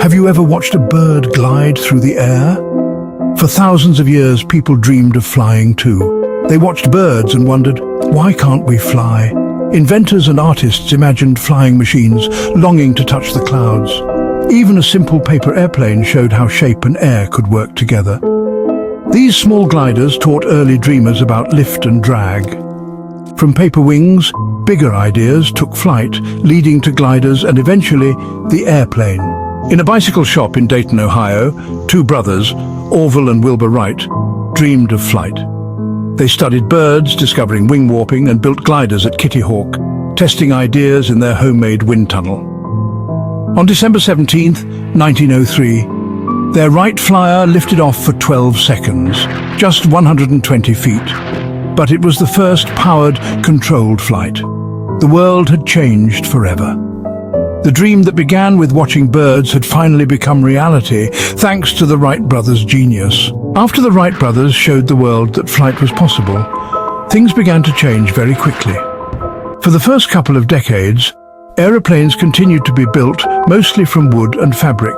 Have you ever watched a bird glide through the air? For thousands of years, people dreamed of flying too. They watched birds and wondered, why can't we fly? Inventors and artists imagined flying machines, longing to touch the clouds. Even a simple paper airplane showed how shape and air could work together. These small gliders taught early dreamers about lift and drag. From paper wings, bigger ideas took flight, leading to gliders and eventually the airplane. In a bicycle shop in Dayton, Ohio, two brothers, Orville and Wilbur Wright, dreamed of flight. They studied birds, discovering wing warping, and built gliders at Kitty Hawk, testing ideas in their homemade wind tunnel. On December 17, 1903, their Wright Flyer lifted off for 12 seconds, just 120 feet. But it was the first powered, controlled flight. The world had changed forever. The dream that began with watching birds had finally become reality, thanks to the Wright brothers' genius. After the Wright brothers showed the world that flight was possible, things began to change very quickly. For the first couple of decades, aeroplanes continued to be built mostly from wood and fabric,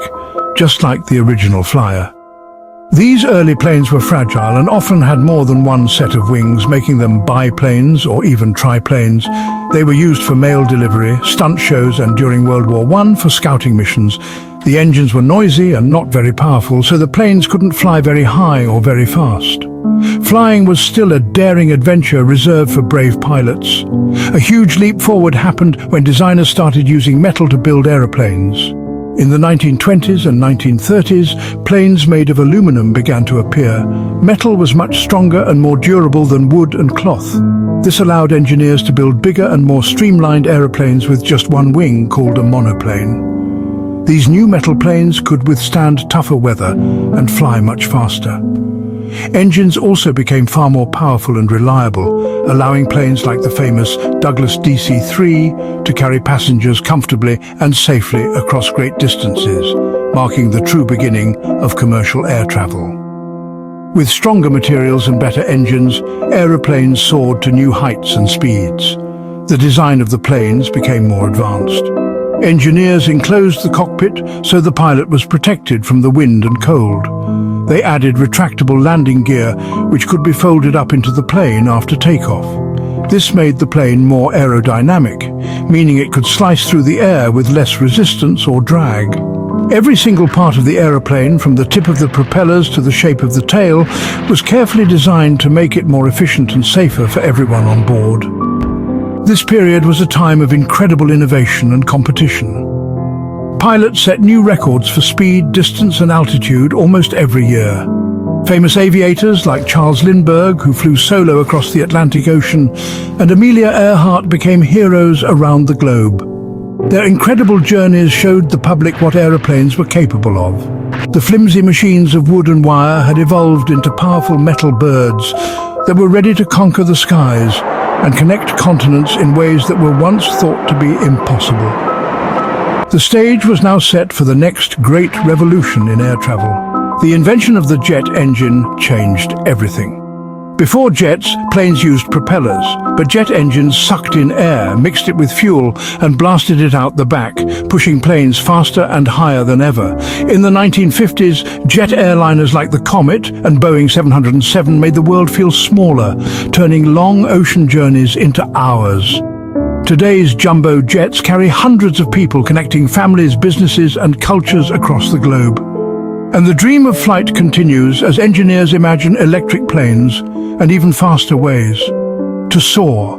just like the original Flyer. These early planes were fragile and often had more than one set of wings, making them biplanes or even triplanes. They were used for mail delivery, stunt shows, and during World War I for scouting missions. The engines were noisy and not very powerful, so the planes couldn't fly very high or very fast. Flying was still a daring adventure reserved for brave pilots. A huge leap forward happened when designers started using metal to build aeroplanes. In the 1920s and 1930s, planes made of aluminum began to appear. Metal was much stronger and more durable than wood and cloth. This allowed engineers to build bigger and more streamlined aeroplanes with just one wing, called a monoplane. These new metal planes could withstand tougher weather and fly much faster. Engines also became far more powerful and reliable, allowing planes like the famous Douglas DC-3 to carry passengers comfortably and safely across great distances, marking the true beginning of commercial air travel. With stronger materials and better engines, aeroplanes soared to new heights and speeds. The design of the planes became more advanced. Engineers enclosed the cockpit so the pilot was protected from the wind and cold. They added retractable landing gear, which could be folded up into the plane after takeoff. This made the plane more aerodynamic, meaning it could slice through the air with less resistance or drag. Every single part of the aeroplane, from the tip of the propellers to the shape of the tail, was carefully designed to make it more efficient and safer for everyone on board. This period was a time of incredible innovation and competition. Pilots set new records for speed, distance and altitude almost every year. Famous aviators like Charles Lindbergh, who flew solo across the Atlantic Ocean, and Amelia Earhart became heroes around the globe. Their incredible journeys showed the public what aeroplanes were capable of. The flimsy machines of wood and wire had evolved into powerful metal birds that were ready to conquer the skies and connect continents in ways that were once thought to be impossible. The stage was now set for the next great revolution in air travel. The invention of the jet engine changed everything. Before jets, planes used propellers, but jet engines sucked in air, mixed it with fuel, and blasted it out the back, pushing planes faster and higher than ever. In the 1950s, jet airliners like the Comet and Boeing 707 made the world feel smaller, turning long ocean journeys into hours. Today's jumbo jets carry hundreds of people, connecting families, businesses, and cultures across the globe. And the dream of flight continues as engineers imagine electric planes and even faster ways to soar